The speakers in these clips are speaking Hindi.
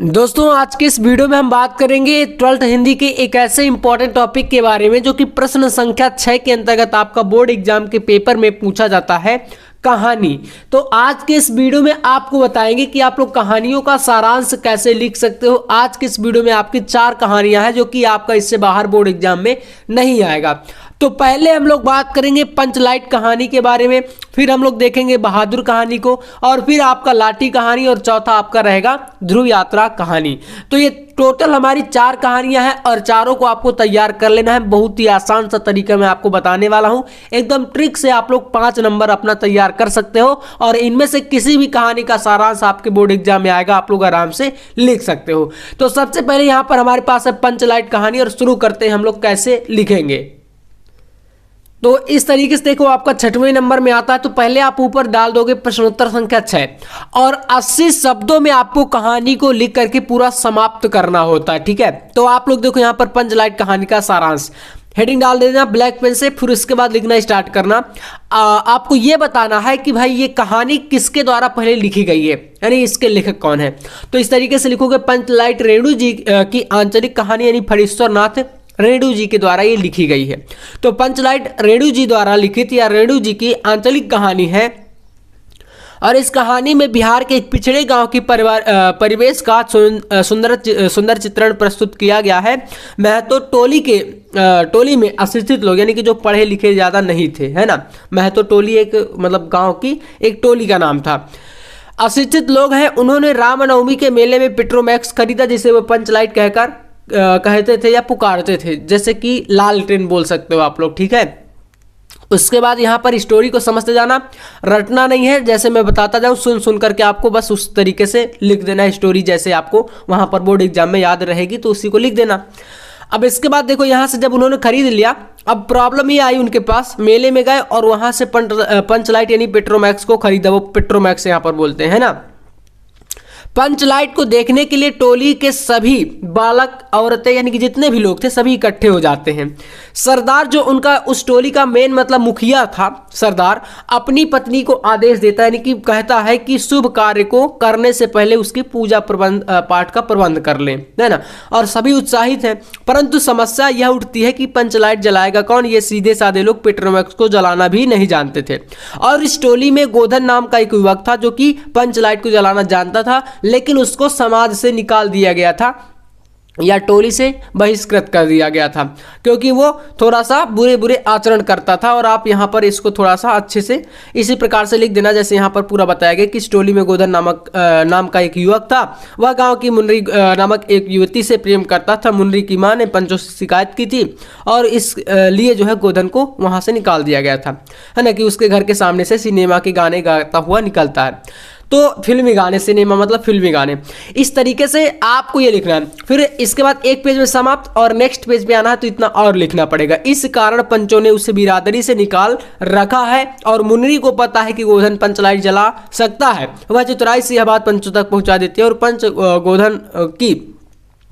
दोस्तों आज के इस वीडियो में हम बात करेंगे 12th हिंदी के एक ऐसे इंपॉर्टेंट टॉपिक के बारे में जो कि प्रश्न संख्या 6 के अंतर्गत आपका बोर्ड एग्जाम के पेपर में पूछा जाता है, कहानी। तो आज के इस वीडियो में आपको बताएंगे कि आप लोग कहानियों का सारांश कैसे लिख सकते हो। आज के इस वीडियो में आपकी 4 कहानियां हैं जो कि आपका इससे बाहर बोर्ड एग्जाम में नहीं आएगा। तो पहले हम लोग बात करेंगे पंचलाइट कहानी के बारे में, फिर हम लोग देखेंगे बहादुर कहानी को, और फिर आपका लाठी कहानी, और चौथा आपका रहेगा ध्रुव यात्रा कहानी। तो ये टोटल हमारी 4 कहानियां हैं और चारों को आपको तैयार कर लेना है। बहुत ही आसान सा तरीका मैं आपको बताने वाला हूं, एकदम ट्रिक से आप लोग 5 नंबर अपना तैयार कर सकते हो और इनमें से किसी भी कहानी का सारांश आपके बोर्ड एग्जाम में आएगा, आप लोग आराम से लिख सकते हो। तो सबसे पहले यहां पर हमारे पास है पंचलाइट कहानी, और शुरू करते हैं हम लोग कैसे लिखेंगे। तो इस तरीके से देखो, आपका 6वें नंबर में आता है। तो पहले आप ऊपर डाल दोगे प्रश्नोत्तर संख्या 6 और 80 शब्दों में आपको कहानी को लिख करके पूरा समाप्त करना होता है, ठीक है। तो आप लोग देखो यहाँ पर पंचलाइट कहानी का सारांश हेडिंग डाल देना ब्लैक पेन से, फिर उसके बाद लिखना स्टार्ट करना। आपको ये बताना है कि भाई ये कहानी किसके द्वारा पहले लिखी गई है, यानी इसके लेखक कौन है। तो इस तरीके से लिखोगे पंचलाइट रेणु जी की आंचलिक कहानी, यानी फणीश्वर नाथ रेणु जी के द्वारा ये लिखी गई है। तो पंचलाइट रेणु जी द्वारा लिखित या रेणु जी की आंचलिक कहानी है, और इस कहानी में बिहार के एक पिछड़े गांव की परिवेश का सुंदर चित्रण प्रस्तुत किया गया है। महतो टोली में अशिक्षित लोग, यानी कि जो पढ़े लिखे ज़्यादा नहीं थे, है ना। महतो टोली एक मतलब गांव की एक टोली का नाम था। अशिक्षित लोग हैं, उन्होंने रामनवमी के मेले में पेट्रोमैक्स खरीदा, जिसे वो पंचलाइट कहकर कहते थे या पुकारते थे, जैसे कि लाल ट्रेन बोल सकते हो आप लोग, ठीक है। उसके बाद यहाँ पर स्टोरी को समझते जाना, रटना नहीं है, जैसे मैं बताता जाऊँ सुन करके आपको बस उस तरीके से लिख देना है स्टोरी, जैसे आपको वहाँ पर बोर्ड एग्जाम में याद रहेगी तो उसी को लिख देना। अब इसके बाद देखो यहाँ से जब उन्होंने खरीद लिया, अब प्रॉब्लम ये आई उनके पास, मेले में गए और वहाँ से पंचलाइट यानी पेट्रोमैक्स को खरीदा, वो पेट्रोमैक्स यहाँ पर बोलते हैं ना। पंचलाइट को देखने के लिए टोली के सभी बालक औरतें यानी कि जितने भी लोग थे सभी इकट्ठे हो जाते हैं। सरदार जो उनका उस टोली का मेन मतलब मुखिया था, सरदार अपनी पत्नी को आदेश देता है, यानी कि कहता है कि शुभ कार्य को करने से पहले उसकी पूजा पाठ का प्रबंध कर लें, है ना। और सभी उत्साहित हैं, परंतु समस्या यह उठती है कि पंचलाइट जलाएगा कौन। ये सीधे साधे लोग पेट्रोमैक्स को जलाना भी नहीं जानते थे, और इस टोली में गोधन नाम का एक युवक था जो कि पंचलाइट को जलाना जानता था, लेकिन उसको समाज से निकाल दिया गया था या टोली से बहिष्कृत कर दिया गया था, क्योंकि वो थोड़ा सा बुरे आचरण करता था। और आप यहाँ पर इसको थोड़ा सा अच्छे से इसी प्रकार से लिख देना, जैसे यहाँ पर पूरा बताया गया कि इस टोली में गोधन नाम का एक युवक था। वह गांव की मुन्नरी नामक एक युवती से प्रेम करता था। मुन्नरी की मां ने पंचों से शिकायत की थी और इस लिए जो है गोधन को वहाँ से निकाल दिया गया था, है ना, कि उसके घर के सामने से सिनेमा के गाने गाता हुआ निकलता है। तो फिल्मी गाने, सिनेमा मतलब फिल्मी गाने, इस तरीके से आपको ये लिखना है। फिर इसके बाद एक पेज में समाप्त और नेक्स्ट पेज पे आना है, तो इतना और लिखना पड़ेगा। इस कारण पंचों ने उसे बिरादरी से निकाल रखा है और मुन्नरी को पता है कि गोधन पंचलाइट जला सकता है। वह चतुराई से यह बात पंचों तक पहुंचा देती है और पंच गोधन की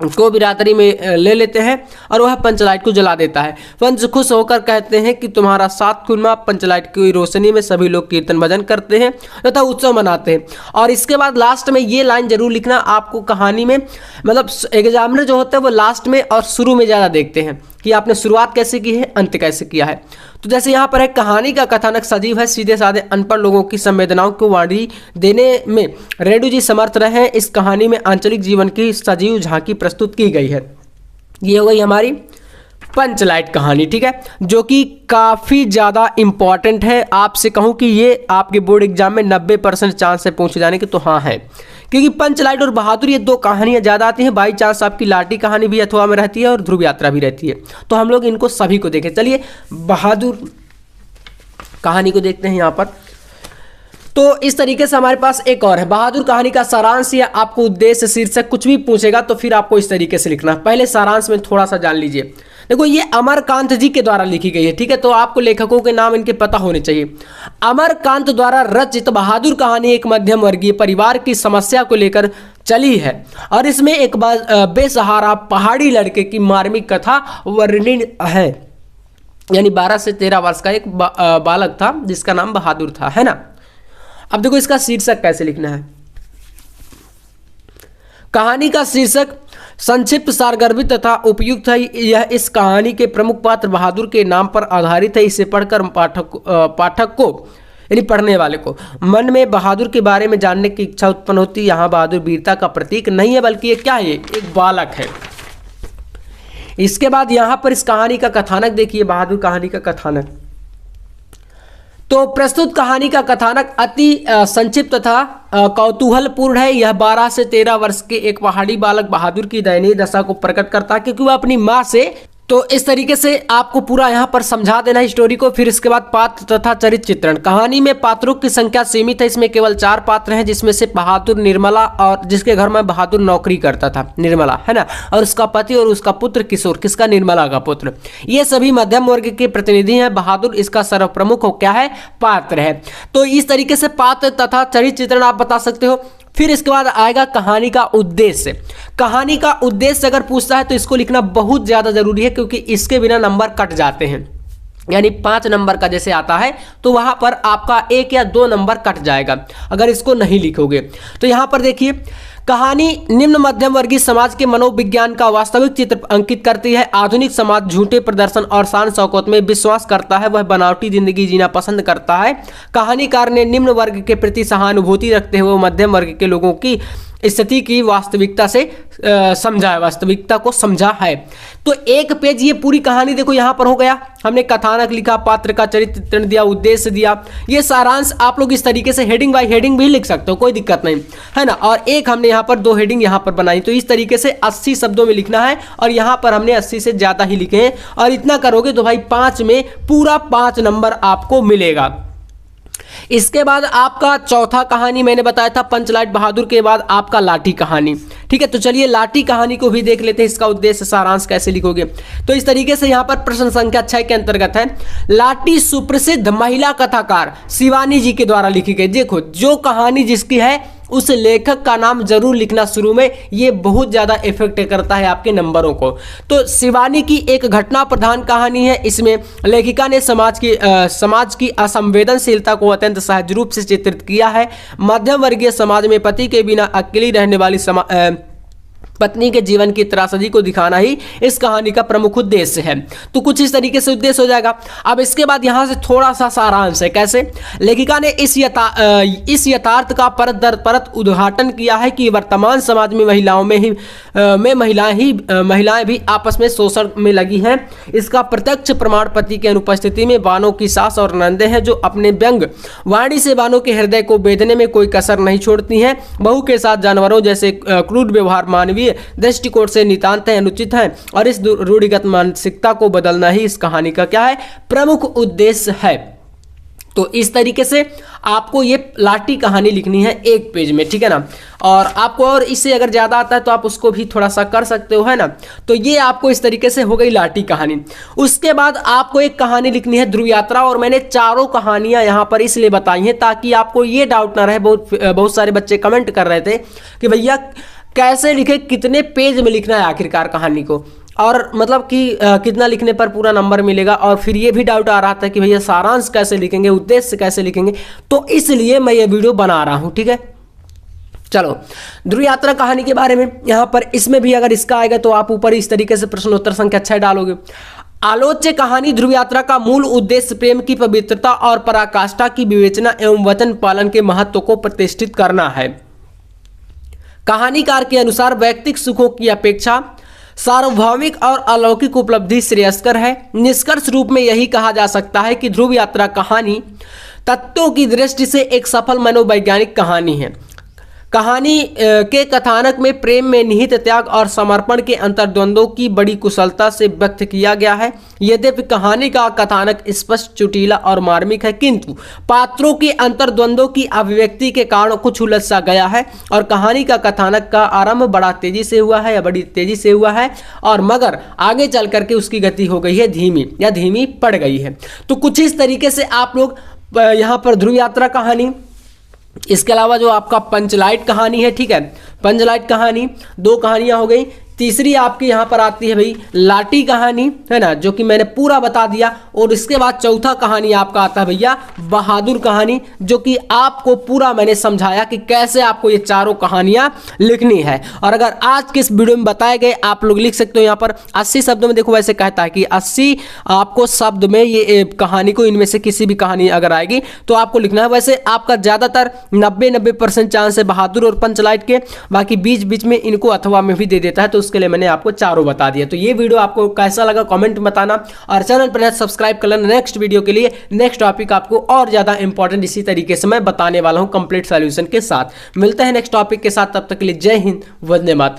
को बिरादरी में ले लेते हैं और वह पंचलाइट को जला देता है। पंच खुश होकर कहते हैं कि तुम्हारा साथ खुनमा। पंचलाइट की रोशनी में सभी लोग कीर्तन भजन करते हैं तथा उत्सव मनाते हैं। और इसके बाद लास्ट में ये लाइन जरूर लिखना, आपको कहानी में मतलब एग्जामिनर जो होता है वो लास्ट में और शुरू में ज़्यादा देखते हैं कि आपने शुरुआत कैसे की है, अंत कैसे किया है। तो जैसे यहाँ पर है, कहानी का कथानक सजीव है, सीधे साधे अनपढ़ लोगों की संवेदनाओं को वाणी देने में रेणु जी समर्थ रहे हैं। इस कहानी में आंचलिक जीवन की सजीव झांकी प्रस्तुत की गई है। ये हो गई हमारी पंचलाइट कहानी, ठीक है, जो कि काफ़ी ज़्यादा इंपॉर्टेंट है। आपसे कहूँ कि ये आपके बोर्ड एग्जाम में 90% चांस है पूछे जाने के, तो हाँ है, क्योंकि पंचलाइट और बहादुर ये 2 कहानियाँ ज़्यादा आती हैं। बाई चांस आपकी लाठी कहानी भी अथवा में रहती है और ध्रुव यात्रा भी रहती है, तो हम लोग इनको सभी को देखें। चलिए बहादुर कहानी को देखते हैं यहाँ पर। तो इस तरीके से हमारे पास एक और है बहादुर कहानी का सारांश, या आपको उद्देश्य शीर्षक कुछ भी पूछेगा तो फिर आपको इस तरीके से लिखना। पहले सारांश में थोड़ा सा जान लीजिए। देखो ये अमरकांत जी के द्वारा लिखी गई है, ठीक है, तो आपको लेखकों के नाम इनके पता होने चाहिए। अमरकांत द्वारा रचित बहादुर कहानी एक मध्यम वर्गीय परिवार की समस्या को लेकर चली है और इसमें एक बेसहारा पहाड़ी लड़के की मार्मिक कथा वर्णित है। यानी 12 से 13 वर्ष का एक बालक था जिसका नाम बहादुर था, है ना। अब देखो इसका शीर्षक कैसे लिखना है। कहानी का शीर्षक संक्षिप्त, सारगर्भित तथा उपयुक्त है। यह इस कहानी के प्रमुख पात्र बहादुर के नाम पर आधारित है। इसे पढ़कर पाठक को यानी पढ़ने वाले को मन में बहादुर के बारे में जानने की इच्छा उत्पन्न होती है। यहाँ बहादुर वीरता का प्रतीक नहीं है, बल्कि ये क्या है, एक बालक है। इसके बाद यहाँ पर इस कहानी का कथानक देखिए, बहादुर कहानी का कथानक। तो प्रस्तुत कहानी का कथानक अति संक्षिप्त तथा कौतूहलपूर्ण है। यह 12 से 13 वर्ष के एक पहाड़ी बालक बहादुर की दयनीय दशा को प्रकट करता है, क्योंकि वह अपनी माँ से, तो इस तरीके से आपको पूरा यहाँ पर समझा देना है स्टोरी को। फिर इसके बाद पात्र तथा चरित्र चित्रण। कहानी में पात्रों की संख्या सीमित है, इसमें केवल 4 पात्र हैं, जिसमें से बहादुर, निर्मला, और जिसके घर में बहादुर नौकरी करता था, निर्मला है ना, और उसका पति और उसका पुत्र किशोर, किसका, निर्मला का पुत्र। ये सभी मध्यम वर्ग के प्रतिनिधि हैं। बहादुर इसका सर्वप्रमुख हो क्या है, पात्र है। तो इस तरीके से पात्र तथा चरित्र चित्रण आप बता सकते हो। फिर इसके बाद आएगा कहानी का उद्देश्य। कहानी का उद्देश्य अगर पूछता है तो इसको लिखना बहुत ज़्यादा जरूरी है, क्योंकि इसके बिना नंबर कट जाते हैं। यानी 5 नंबर का जैसे आता है तो वहां पर आपका 1 या 2 नंबर कट जाएगा अगर इसको नहीं लिखोगे। तो यहां पर देखिए, कहानी निम्न मध्यम वर्गीय समाज के मनोविज्ञान का वास्तविक चित्र अंकित करती है। आधुनिक समाज झूठे प्रदर्शन और शान शौकत में विश्वास करता है, वह बनावटी जिंदगी जीना पसंद करता है। कहानीकार ने निम्न वर्ग के प्रति सहानुभूति रखते हुए मध्यम वर्ग के लोगों की स्थिति की वास्तविकता से समझा है, वास्तविकता को समझा है। तो एक पेज ये पूरी कहानी देखो यहाँ पर हो गया। हमने कथानक लिखा, पात्र का चरित्र चित्रण दिया, उद्देश्य दिया, ये सारांश आप लोग इस तरीके से हेडिंग बाय हेडिंग भी लिख सकते हो, कोई दिक्कत नहीं है ना। और एक हमने यहाँ पर 2 हेडिंग यहाँ पर बनाई। तो इस तरीके से 80 शब्दों में लिखना है, और यहाँ पर हमने 80 से ज़्यादा ही लिखे हैं। और इतना करोगे तो भाई 5 में पूरा 5 नंबर आपको मिलेगा। इसके बाद आपका चौथा कहानी मैंने बताया था पंचलाइट बहादुर के बाद आपका लाठी कहानी। ठीक है, तो चलिए लाठी कहानी को भी देख लेते हैं, इसका उद्देश्य सारांश कैसे लिखोगे। तो इस तरीके से यहाँ पर प्रश्न संख्या 6 के अंतर्गत है, लाठी सुप्रसिद्ध महिला कथाकार शिवानी जी के द्वारा लिखी गई। देखो, जो कहानी जिसकी है उस लेखक का नाम जरूर लिखना शुरू में, ये बहुत ज्यादा इफेक्ट करता है आपके नंबरों को। तो शिवानी की एक घटना प्रधान कहानी है। इसमें लेखिका ने समाज की असंवेदनशीलता को अत्यंत सहज रूप से चित्रित किया है। मध्यम वर्गीय समाज में पति के बिना अकेली रहने वाली पत्नी के जीवन की त्रासदी को दिखाना ही इस कहानी का प्रमुख उद्देश्य है। तो कुछ इस तरीके से उद्देश्य हो जाएगा। अब इसके बाद यहाँ से थोड़ा सा सारांश है, कैसे लेखिका ने इस यथार्थ का परत दर परत उद्घाटन किया है कि वर्तमान समाज में महिलाएं भी आपस में शोषण में लगी हैं। इसका प्रत्यक्ष प्रमाण पति की अनुपस्थिति में बानों की सास और नंदे हैं, जो अपने व्यंग वाणी से बानों के हृदय को बेधने में कोई कसर नहीं छोड़ती हैं। बहू के साथ जानवरों जैसे क्रूर व्यवहार मानवीय दृष्टिकोण से नितांत अनुचित है, और इस रूढ़िगत मानसिकता को बदलना ही इस कहानी का क्या है, प्रमुख उद्देश्य है। तो इस तरीके से आपको ये लाठी कहानी लिखनी है 1 पेज में, ठीक है ना। और आपको और इससे अगर ज़्यादा आता है तो आप उसको भी थोड़ा सा कर सकते हो, है ना। तो ये आपको इस तरीके से हो गई लाठी कहानी। उसके बाद आपको एक कहानी लिखनी है ध्रुव यात्रा, और मैंने 4 कहानियां यहाँ पर इसलिए बताई हैं ताकि आपको ये डाउट ना रहे। बहुत सारे बच्चे कमेंट कर रहे थे कि भैया कैसे लिखे, कितने पेज में लिखना है आखिरकार कहानी को, और मतलब कि कितना लिखने पर पूरा नंबर मिलेगा। और फिर ये भी डाउट आ रहा था कि भैया सारांश कैसे लिखेंगे, उद्देश्य कैसे लिखेंगे, तो इसलिए मैं ये वीडियो बना रहा हूँ, ठीक है। चलो, ध्रुव यात्रा कहानी के बारे में यहाँ पर इसमें भी अगर इसका आएगा तो आप ऊपर इस तरीके से प्रश्नोत्तर संख्या 6 डालोगे। आलोच्य कहानी ध्रुव यात्रा का मूल उद्देश्य प्रेम की पवित्रता और पराकाष्ठा की विवेचना एवं वचन पालन के महत्व को प्रतिष्ठित करना है। कहानीकार के अनुसार वैयक्तिक सुखों की अपेक्षा सार्वभौमिक और अलौकिक उपलब्धि श्रेयस्कर है। निष्कर्ष रूप में यही कहा जा सकता है कि ध्रुव यात्रा कहानी तत्वों की दृष्टि से एक सफल मनोवैज्ञानिक कहानी है। कहानी के कथानक में प्रेम में निहित त्याग और समर्पण के अंतर्द्वंद्वों की बड़ी कुशलता से व्यक्त किया गया है। यद्यपि कहानी का कथानक स्पष्ट, चुटीला और मार्मिक है, किंतु पात्रों के अंतर्द्वंद्वों की अभिव्यक्ति के कारण कुछ उलझ सा गया है। और कहानी का कथानक का आरंभ बड़ी तेजी से हुआ है, और मगर आगे चल करके उसकी गति हो गई है धीमी, या धीमी पड़ गई है। तो कुछ इस तरीके से आप लोग यहाँ पर ध्रुव यात्रा कहानी, इसके अलावा जो आपका पंचलाइट कहानी है, ठीक है, पंचलाइट कहानी 2 कहानियां हो गई। तीसरी आपकी यहाँ पर आती है भाई लाठी कहानी, है ना, जो कि मैंने पूरा बता दिया। और इसके बाद चौथा कहानी आपका आता है भैया बहादुर कहानी, जो कि आपको पूरा मैंने समझाया कि कैसे आपको ये चारों कहानियां लिखनी है। और अगर आज के इस वीडियो में बताए गए आप लोग लिख सकते हो यहाँ पर 80 शब्दों में। देखो वैसे कहता है कि 80 आपको शब्द में ये कहानी को, इनमें से किसी भी कहानी अगर आएगी तो आपको लिखना है। वैसे आपका ज्यादातर 90% चांस है बहादुर और पंचलाइट के, बाकी बीच बीच में इनको अथवा में भी दे देता है, तो उसके लिए मैंने आपको चारों बता दिया। तो ये वीडियो आपको कैसा लगा कमेंट में बताना, और चैनल पर सब्सक्राइब कर लेना नेक्स्ट वीडियो के लिए। नेक्स्ट टॉपिक आपको और ज्यादा इंपॉर्टेंट इसी तरीके से मैं बताने वाला हूं कंप्लीट सॉल्यूशन के साथ। मिलते हैं नेक्स्ट टॉपिक के साथ, तब तक के लिए जय हिंद, वंदे मातरम।